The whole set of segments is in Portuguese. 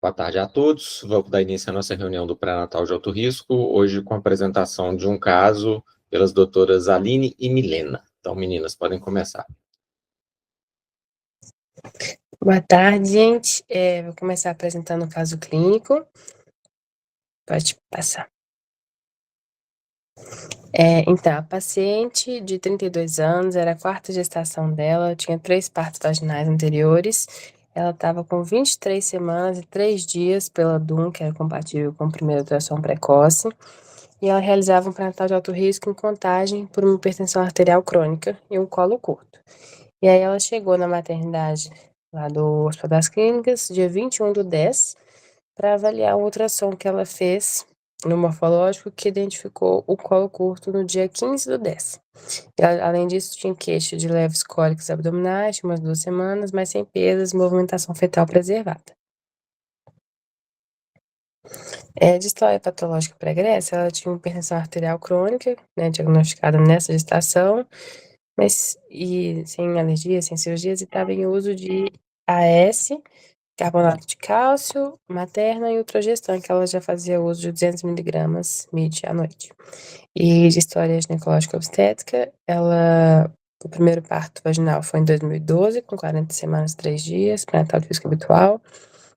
Boa tarde a todos. Vamos dar início à nossa reunião do pré-natal de alto risco, hoje com a apresentação de um caso pelas doutoras Aline e Milena. Então, meninas, podem começar. Boa tarde, gente. Vou começar apresentando o caso clínico. Pode passar. Então, a paciente de 32 anos, era a quarta gestação dela, tinha 3 partos vaginais anteriores. Ela estava com 23 semanas e 3 dias pela DUM, que era compatível com a primeira ultrassom precoce. E ela realizava um pré-natal de alto risco em Contagem por uma hipertensão arterial crônica e um colo curto. E aí ela chegou na maternidade lá do Hospital das Clínicas, dia 21/10, para avaliar o ultrassom que ela fez no morfológico, que identificou o colo curto no dia 15/10. Além disso, tinha queixa de leves cólicas abdominais, de umas 2 semanas, mas sem perdas, movimentação fetal preservada. De história patológica pregressa, ela tinha uma hipertensão arterial crônica, né, diagnosticada nessa gestação, e sem alergia, sem cirurgias, e estava em uso de AS, carbonato de cálcio, materna e ultragestan, que ela já fazia uso de 200 miligramas mid à noite. E de história ginecológica obstétrica, o primeiro parto vaginal foi em 2012, com 40 semanas e 3 dias, pré-natal de risco habitual.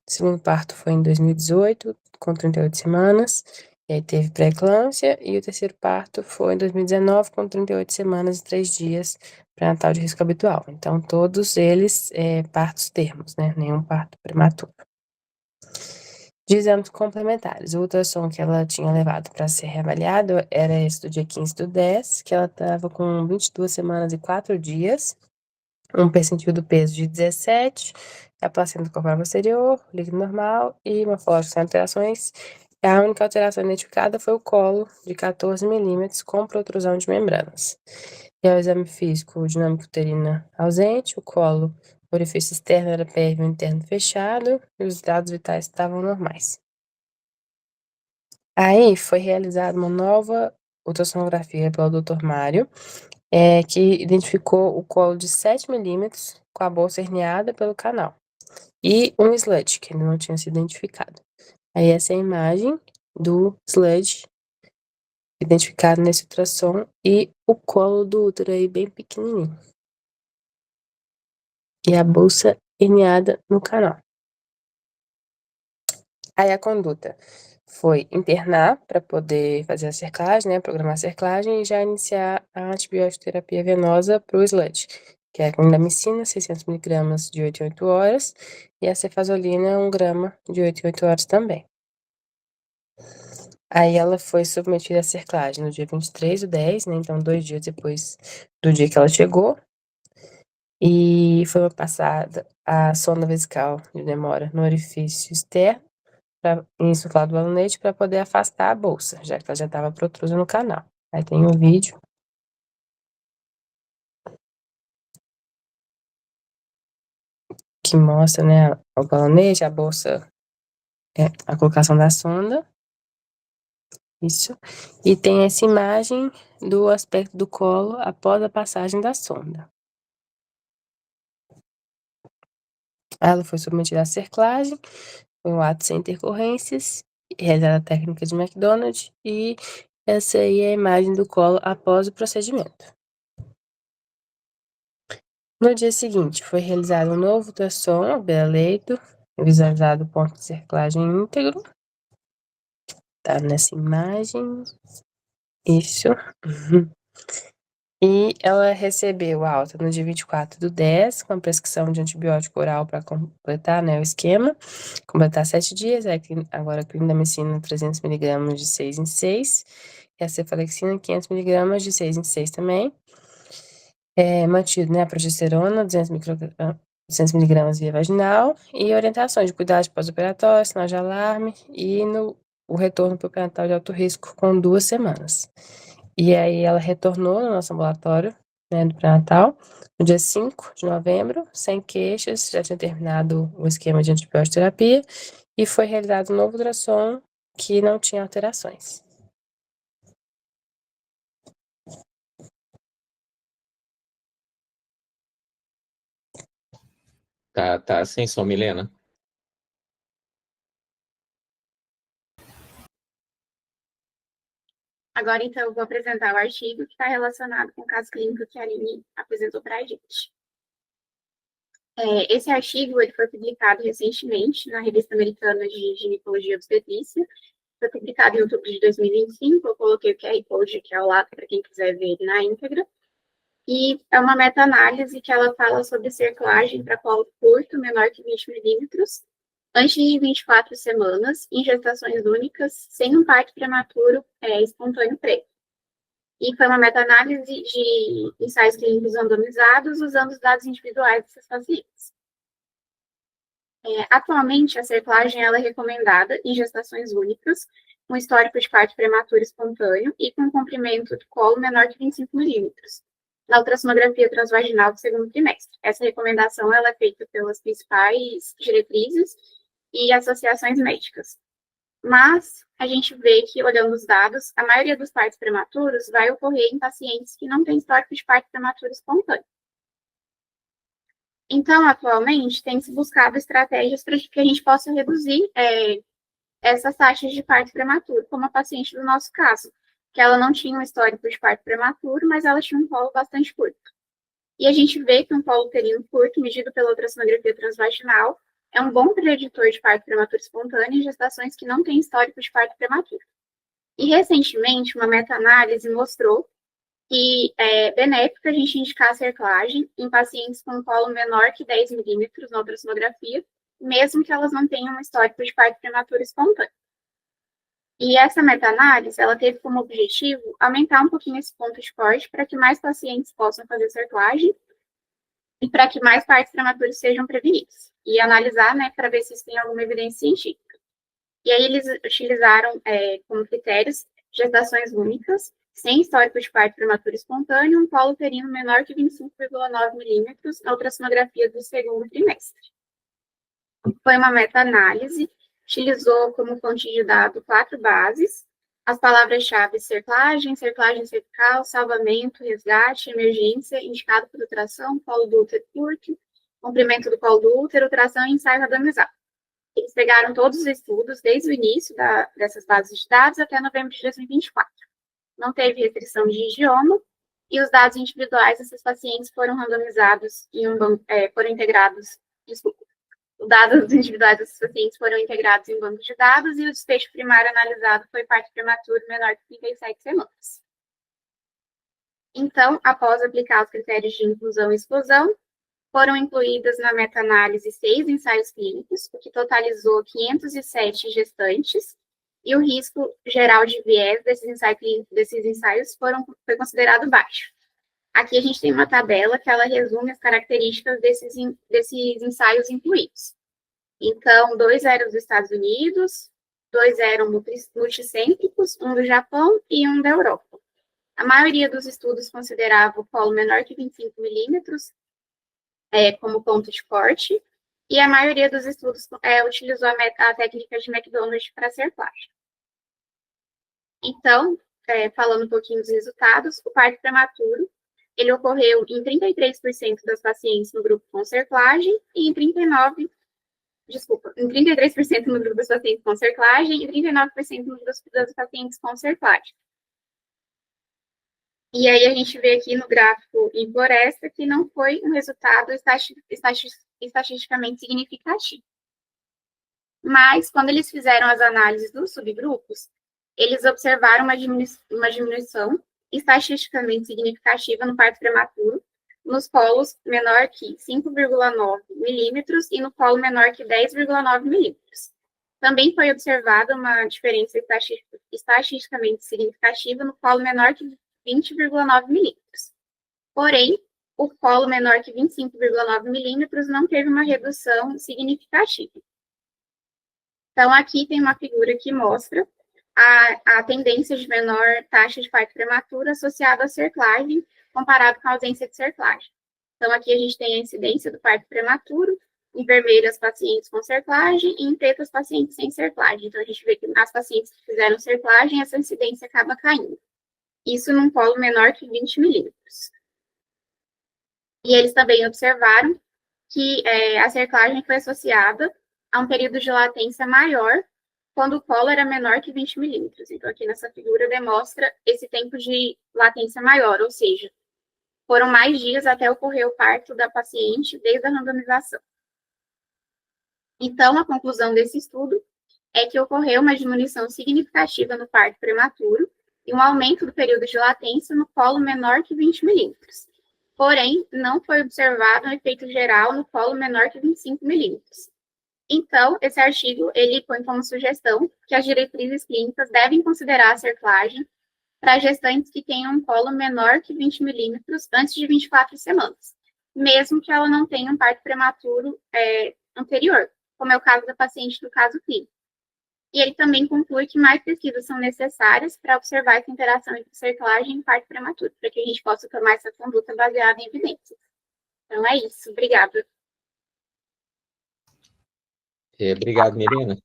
O segundo parto foi em 2018, com 38 semanas, e aí teve pré-eclâmpsia. E o terceiro parto foi em 2019, com 38 semanas e 3 dias, pré-natal de risco habitual. Então, todos eles partos termos, né? Nenhum parto prematuro. De exames complementares, o ultrassom que ela tinha levado para ser reavaliado era esse do dia 15/10, que ela estava com 22 semanas e 4 dias, um percentil do peso de 17, a placenta corporal posterior, líquido normal e morfológico sem alterações. A única alteração identificada foi o colo de 14 milímetros com protrusão de membranas. E o exame físico, dinâmica uterina ausente, o colo, orifício externo era pérvio interno fechado e os dados vitais estavam normais. Aí foi realizada uma nova ultrassonografia pelo Dr. Mário, que identificou o colo de 7 milímetros com a bolsa herniada pelo canal e um sludge, que ainda não tinha sido identificado. Aí essa é a imagem do sludge identificado nesse ultrassom e o colo do útero aí bem pequenininho. E a bolsa herniada no canal. Aí a conduta foi internar para poder fazer a cerclagem, né, programar a cerclagem e já iniciar a antibiótico terapia venosa para o SLUD, que é a clindamicina, 600 miligramas de 8 em 8 horas, e a cefazolina, 1 grama de 8 em 8 horas também. Aí ela foi submetida à cerclagem no dia 23/10, né, então 2 dias depois do dia que ela chegou, e foi passada a sonda vesical de demora no orifício externo, insuflar do balonete para poder afastar a bolsa, já que ela já estava protrusa no canal. Aí tem um vídeo que mostra, né, o balonete, a bolsa, a colocação da sonda. Isso. E tem essa imagem do aspecto do colo após a passagem da sonda. Ela foi submetida à cerclagem, foi um ato sem intercorrências, realizada a técnica de McDonald, e essa aí é a imagem do colo após o procedimento. No dia seguinte, foi realizado um novo ultrassom ao beira-leito, visualizado o ponto de cerclagem íntegro. Tá nessa imagem. Isso. E ela recebeu alta no dia 24/10, com a prescrição de antibiótico oral para completar, né, o esquema. Completar 7 dias, agora a clindamicina 300 miligramas de 6 em 6, e a cefalexina 500 miligramas de 6 em 6 também. Mantido, né, a progesterona, 200 miligramas via vaginal, e orientações de cuidados pós-operatórios, sinal de alarme, e o retorno para o pré-natal de alto risco com 2 semanas. E aí ela retornou no nosso ambulatório, né, do pré-natal, no dia 5 de novembro, sem queixas, já tinha terminado o esquema de antibiótico terapia, e foi realizado um novo ultrassom que não tinha alterações. Tá sem som, Milena? Agora, então, eu vou apresentar o artigo que está relacionado com o caso clínico que a Aline apresentou para a gente. Esse artigo ele foi publicado recentemente na Revista Americana de Ginecologia e Obstetrícia. Foi publicado em outubro de 2025. Eu coloquei o QR Code aqui ao lado para quem quiser ver ele na íntegra. E é uma meta-análise que ela fala sobre cerclagem para colo curto, menor que 20 milímetros, antes de 24 semanas, em gestações únicas, sem um parto prematuro espontâneo prévio. E foi uma meta-análise de ensaios clínicos randomizados usando os dados individuais desses pacientes. Atualmente, a cerclagem ela é recomendada em gestações únicas, com histórico de parto prematuro espontâneo e com comprimento do colo menor que 25 milímetros, na ultrassonografia transvaginal do segundo trimestre. Essa recomendação ela é feita pelas principais diretrizes e associações médicas. Mas a gente vê que, olhando os dados, a maioria dos partos prematuros vai ocorrer em pacientes que não têm histórico de parto prematuro espontâneo. Então, atualmente, tem se buscado estratégias para que a gente possa reduzir essas taxas de parto prematuro, como a paciente do nosso caso, que ela não tinha um histórico de parto prematuro, mas ela tinha um colo bastante curto. E a gente vê que um colo uterino curto, medido pela ultrassonografia transvaginal, é um bom preditor de parto prematuro espontâneo em gestações que não têm histórico de parto prematuro. E, recentemente, uma meta-análise mostrou que é benéfico a gente indicar a cerclagem em pacientes com colo menor que 10 milímetros na ultrassonografia, mesmo que elas não tenham um histórico de parto prematuro espontâneo. E essa meta-análise, ela teve como objetivo aumentar um pouquinho esse ponto de corte para que mais pacientes possam fazer cerclagem e para que mais partos prematuros sejam prevenidos. E analisar, né, para ver se isso tem alguma evidência científica. E aí eles utilizaram como critérios gestações únicas, sem histórico de parto prematuro espontâneo, um colo uterino menor que 25,9 milímetros na ultrassonografia do segundo trimestre. Foi uma meta-análise, utilizou como fonte de dado 4 bases, as palavras-chave cerclagem, cerclagem cervical, salvamento, resgate, emergência, indicado por ultração, colo do útero curto, comprimento do colo do útero, ultração e ensaio randomizado. Eles pegaram todos os estudos, desde o início dessas bases de dados até novembro de 2024. Não teve restrição de idioma, e os dados individuais desses pacientes foram randomizados foram integrados, os dados individuais desses pacientes foram integrados em banco de dados e o desfecho primário analisado foi parto prematuro menor que 37 semanas. Então, após aplicar os critérios de inclusão e exclusão, foram incluídas na meta-análise 6 ensaios clínicos, o que totalizou 507 gestantes, e o risco geral de viés desses ensaios foi considerado baixo. Aqui a gente tem uma tabela que ela resume as características desses ensaios incluídos. Então, 2 eram dos Estados Unidos, 2 eram multicêntricos, um do Japão e um da Europa. A maioria dos estudos considerava o colo menor que 25 milímetros como ponto de corte, e a maioria dos estudos utilizou a técnica de McDonald para cerclagem. Então, falando um pouquinho dos resultados, o parto prematuro, ele ocorreu em 33% das pacientes no grupo com cerclagem e em 33% no grupo dos pacientes com cerclagem e 39% no grupo dos pacientes com cerclagem. E aí a gente vê aqui no gráfico em floresta que não foi um resultado estatisticamente significativo. Mas, quando eles fizeram as análises dos subgrupos, eles observaram uma diminuição estatisticamente significativa no parto prematuro, nos polos menor que 5,9 milímetros e no polo menor que 10,9 milímetros. Também foi observada uma diferença estatisticamente significativa no polo menor que 20,9 milímetros. Porém, o polo menor que 25,9 milímetros não teve uma redução significativa. Então, aqui tem uma figura que mostra a tendência de menor taxa de parto prematuro associada à cerclagem, comparado com a ausência de cerclagem. Então, aqui a gente tem a incidência do parto prematuro, em vermelho as pacientes com cerclagem e em preto as pacientes sem cerclagem. Então, a gente vê que nas pacientes que fizeram cerclagem, essa incidência acaba caindo. Isso num polo menor que 20 milímetros. E eles também observaram que a cerclagem foi associada a um período de latência maior quando o colo era menor que 20 milímetros. Então, aqui nessa figura demonstra esse tempo de latência maior, ou seja, foram mais dias até ocorrer o parto da paciente desde a randomização. Então, a conclusão desse estudo é que ocorreu uma diminuição significativa no parto prematuro e um aumento do período de latência no colo menor que 20 milímetros. Porém, não foi observado um efeito geral no colo menor que 25 milímetros. Então, esse artigo, ele põe como sugestão que as diretrizes clínicas devem considerar a cerclagem para gestantes que tenham um colo menor que 20 milímetros antes de 24 semanas, mesmo que ela não tenha um parto prematuro anterior, como é o caso da paciente do caso clínico. E ele também conclui que mais pesquisas são necessárias para observar essa interação entre cerclagem e parto prematuro, para que a gente possa tomar essa conduta baseada em evidências. Então é isso. Obrigada. Obrigado, Milena.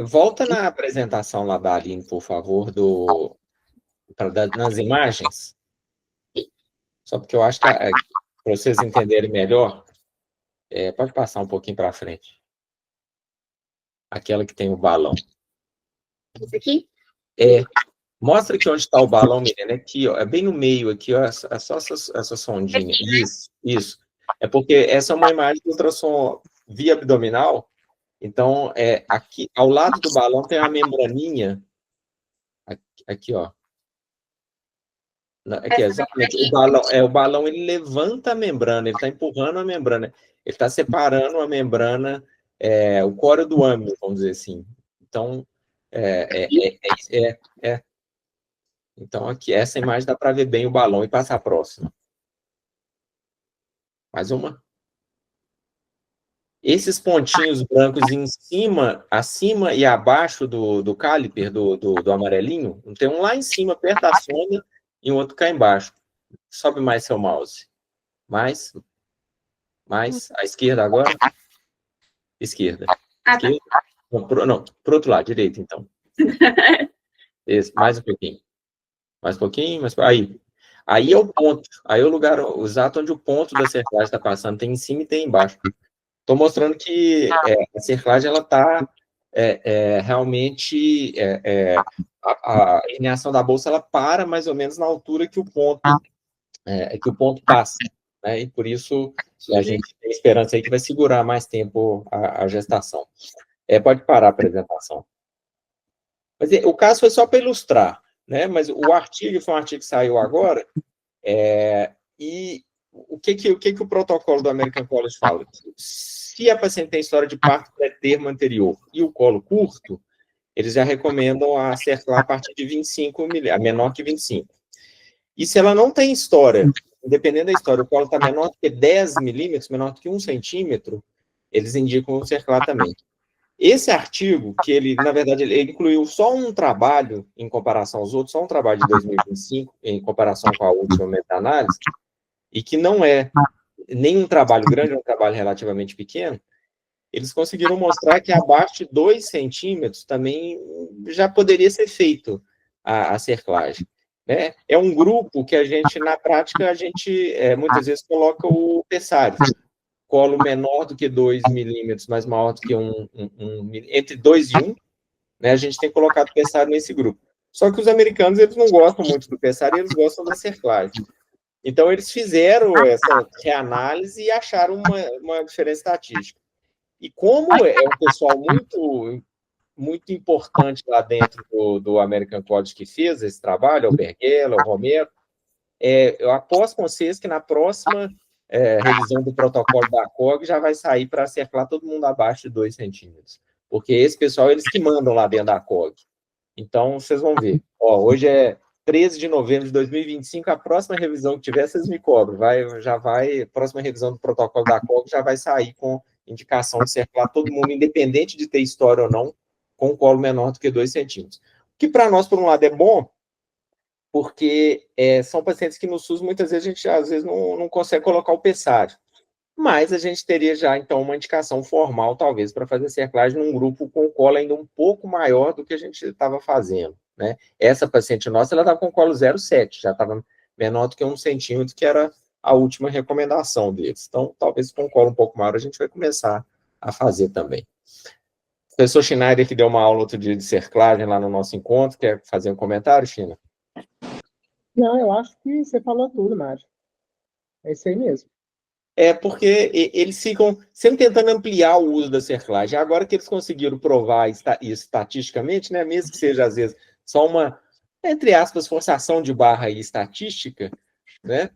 Volta na apresentação lá da Aline, por favor, nas imagens. Só porque eu acho que, para vocês entenderem melhor, pode passar um pouquinho para frente. Aquela que tem o balão. Isso aqui? Mostra aqui onde está o balão, Milena. Aqui, ó, é bem no meio, aqui, ó, é só essa sondinha. Isso. É porque essa é uma imagem de ultrassom via abdominal. Então, aqui, ao lado do balão tem uma membraninha. Aqui, ó. Aqui, exatamente. O balão, ele levanta a membrana, ele está empurrando a membrana. Ele está separando a membrana, o córeo do âmio, vamos dizer assim. Então, Então, aqui, essa imagem dá para ver bem o balão e passar a próxima. Mais uma. Esses pontinhos brancos em cima, acima e abaixo do caliper, do amarelinho, tem um lá em cima, perto da sonda, e um outro cá embaixo. Sobe mais seu mouse. Mais. À esquerda agora. Esquerda. Esquerda. Não, pro outro lado, direito, então. Esse, mais um pouquinho. Mais um pouquinho, Aí é o ponto. Aí é o lugar exato onde o ponto da cerclagem está passando. Tem em cima e tem embaixo. Estou mostrando que a cerclagem está realmente... a herniação da bolsa ela para mais ou menos na altura que o ponto, passa. Né? E por isso a gente tem esperança aí que vai segurar mais tempo a gestação. Pode parar a apresentação. Mas o caso foi só para ilustrar. Né? Mas o artigo foi um artigo que saiu agora, e o que o protocolo do American College fala? Se a paciente tem história de parto pré-termo anterior e o colo curto, eles já recomendam a cerclar a partir de 25 milímetros, menor que 25. E se ela não tem história, dependendo da história, o colo está menor que 10 milímetros, menor que 1 centímetro, eles indicam cerclar também. Esse artigo, que ele, na verdade, ele incluiu só um trabalho em comparação aos outros, só um trabalho de 2025, em comparação com a última meta-análise, e que não é nenhum trabalho grande, é um trabalho relativamente pequeno, eles conseguiram mostrar que abaixo de 2 centímetros também já poderia ser feito a cerclagem. Né? É um grupo que a gente, na prática, muitas vezes coloca o pessário. Colo menor do que 2 milímetros, mas maior do que entre 2 e 1, né, a gente tem colocado o pessário nesse grupo. Só que os americanos, eles não gostam muito do pessário, eles gostam da cerclagem. Então, eles fizeram essa reanálise e acharam uma diferença estatística. E como é um pessoal muito, muito importante lá dentro do American College que fez esse trabalho, o Berghella, o Romero, eu aposto com vocês que na próxima revisão do protocolo da ACOG já vai sair para cerclar todo mundo abaixo de 2 centímetros. Porque esse pessoal, eles que mandam lá dentro da ACOG. Então, vocês vão ver. Hoje é 13 de novembro de 2025, a próxima revisão que tiver, vocês me cobram. A próxima revisão do protocolo da ACOG já vai sair com indicação de cerclar todo mundo, independente de ter história ou não, com colo menor do que 2 centímetros. O que para nós, por um lado, é bom, porque são pacientes que no SUS, muitas vezes, a gente às vezes não consegue colocar o pessário. Mas a gente teria já, então, uma indicação formal, talvez, para fazer cerclagem num grupo com colo ainda um pouco maior do que a gente estava fazendo. Né? Essa paciente nossa, ela estava com colo 0,7, já estava menor do que 1 centímetro, que era a última recomendação deles. Então, talvez com colo um pouco maior, a gente vai começar a fazer também. professor Schneider, que deu uma aula outro dia de cerclagem lá no nosso encontro, quer fazer um comentário, China? Não, eu acho que você falou tudo, Mário. É isso aí mesmo. É porque eles ficam sempre tentando ampliar o uso da cerclagem. Agora que eles conseguiram provar isso estatisticamente, né, mesmo que seja, às vezes, só uma, entre aspas, forçação de barra aí estatística, né,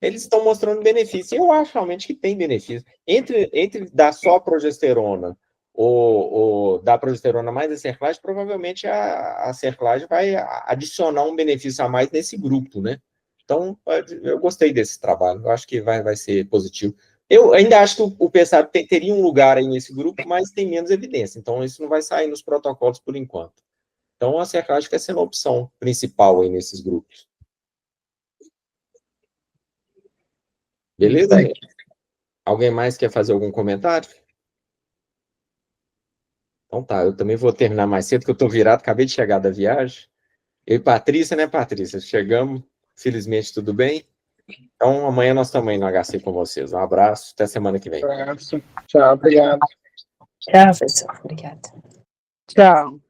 eles estão mostrando benefício. Eu acho realmente que tem benefício. Entre dar só progesterona ou dar progesterona mais a cerclagem, provavelmente a cerclagem vai adicionar um benefício a mais nesse grupo, né? Então, eu gostei desse trabalho, eu acho que vai ser positivo. Eu ainda acho que o PSAB teria um lugar aí nesse grupo, mas tem menos evidência, então isso não vai sair nos protocolos por enquanto. Então, a cerclagem vai ser uma opção principal aí nesses grupos. Beleza? Alguém mais quer fazer algum comentário? Então tá, eu também vou terminar mais cedo, porque eu estou virado, acabei de chegar da viagem. Eu e Patrícia, né, Patrícia? Chegamos, felizmente tudo bem. Então, amanhã nós estamos aí no HC com vocês. Um abraço, até semana que vem. Um abraço. Tchau, obrigado. Tchau, professor. Obrigada. Tchau.